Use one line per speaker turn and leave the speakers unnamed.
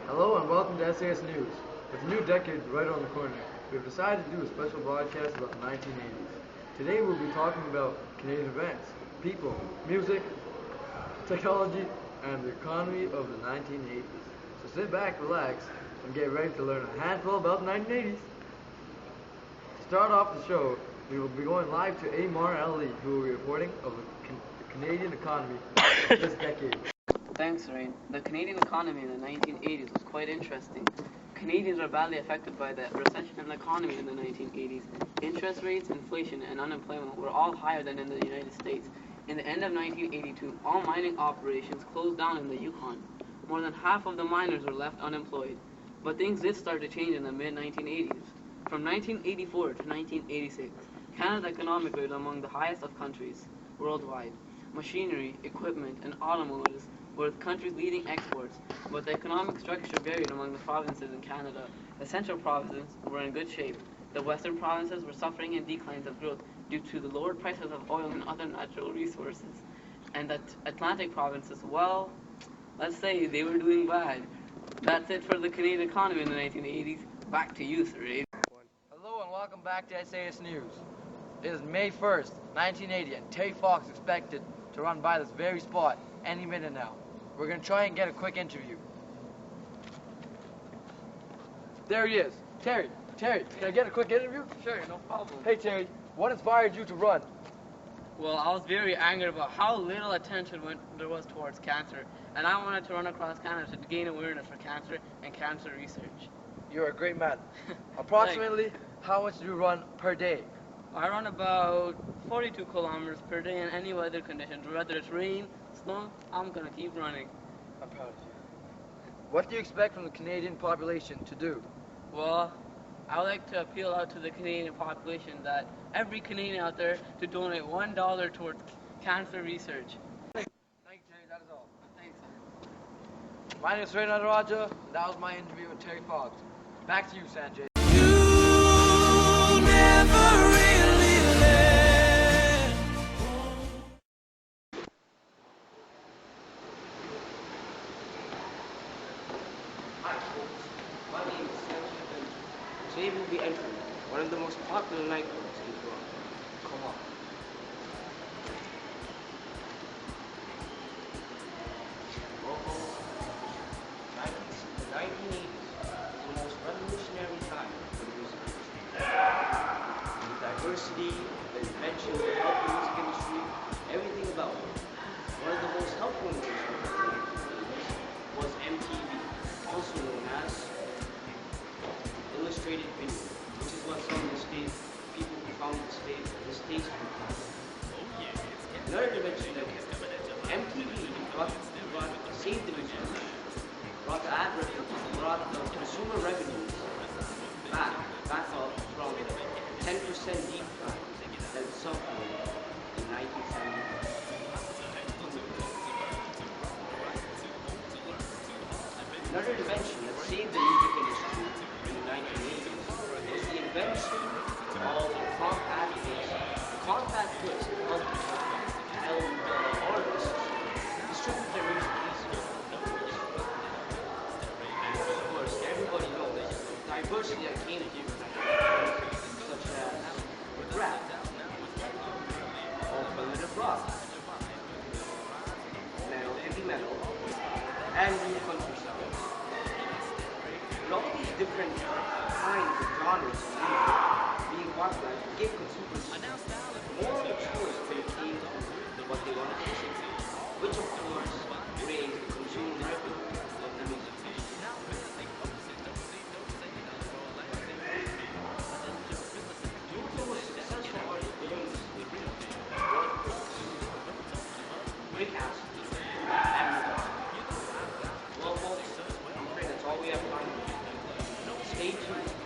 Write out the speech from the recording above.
Hello and welcome to SAS News. With a new decade right on the corner, we've decided to do a special broadcast about the 1980s. Today we'll be talking about Canadian events, people, music, technology, and the economy of the 1980s. So sit back, relax, and get ready to learn a handful about the 1980s. To start off the show, we will be going live to Amar Ali, who will be reporting of the Canadian economy this decade.
Thanks, Rain. The Canadian economy in the 1980s was quite interesting. Canadians were badly affected by the recession in the economy in the 1980s. Interest rates, inflation, and unemployment were all higher than in the United States. In the end of 1982, all mining operations closed down in the Yukon. More than half of the miners were left unemployed. But things did start to change in the mid-1980s. From 1984 to 1986, Canada's economic rate was among the highest of countries worldwide. Machinery, equipment, and automobiles were the country's leading exports, but the economic structure varied among the provinces in Canada. The central provinces were in good shape. The western provinces were suffering in declines of growth due to the lowered prices of oil and other natural resources. And the Atlantic provinces, well, let's say they were doing bad. That's it for the Canadian economy in the 1980s. Back to you, Sir Ray.
Hello and welcome back to SAS News. It is May 1st, 1980, and Terry Fox is expected to run by this very spot any minute now. We're going to try and get a quick interview. There he is. Terry, can I get a quick interview?
Sure, no problem.
Hey Terry, what inspired you to run?
Well, I was very angry about how little attention there was towards cancer, and I wanted to run across Canada to gain awareness for cancer and cancer research.
You're a great man. Approximately, how much do you run per day?
I run about 42 kilometers per day in any weather conditions. Whether it's rain, snow, I'm gonna keep running.
I'm proud of you. What do you expect from the Canadian population to do?
Well, I would like to appeal out to the Canadian population that every Canadian out there to donate $1 towards cancer research.
Thank you, Terry. That is all.
Thanks, sir.
My name is Ray Nataraja. That was my interview with Terry Fox. Back to you, Sanjay.
My name is Sanjay. Today we'll be entering one of the most popular nightclubs in Toronto. Come on. The 1980s was the most revolutionary time for the music industry. The diversity, the invention of the health music industry, everything about it. One of the most helpful innovations of the 1980s was MTV, also known as illustrated video, which is what some of the people who founded the states would call it. In order to mention that MTV brought saved the music industry, brought the ad revenue, brought the consumer revenues back up from 10% decline that it suffered in 1975. Another invention that saved the music industry in the 1980s was the invention of the compact disc. The compact disc helped artists distribute their music easier. And of course, everybody knows the diversity that came with it, such as rap, alternative rock, metal, heavy metal, and new country sounds. With all these different kinds of genres of music being popularized gave consumers more of a choice when it came to what they wanted to listen to, which of course raised the consumer revenue of the music industry. Two of the most successful artists in the industry were Rick Astley and Madonna. Well, folks, I'm afraid that's all we have time for. Stay tuned.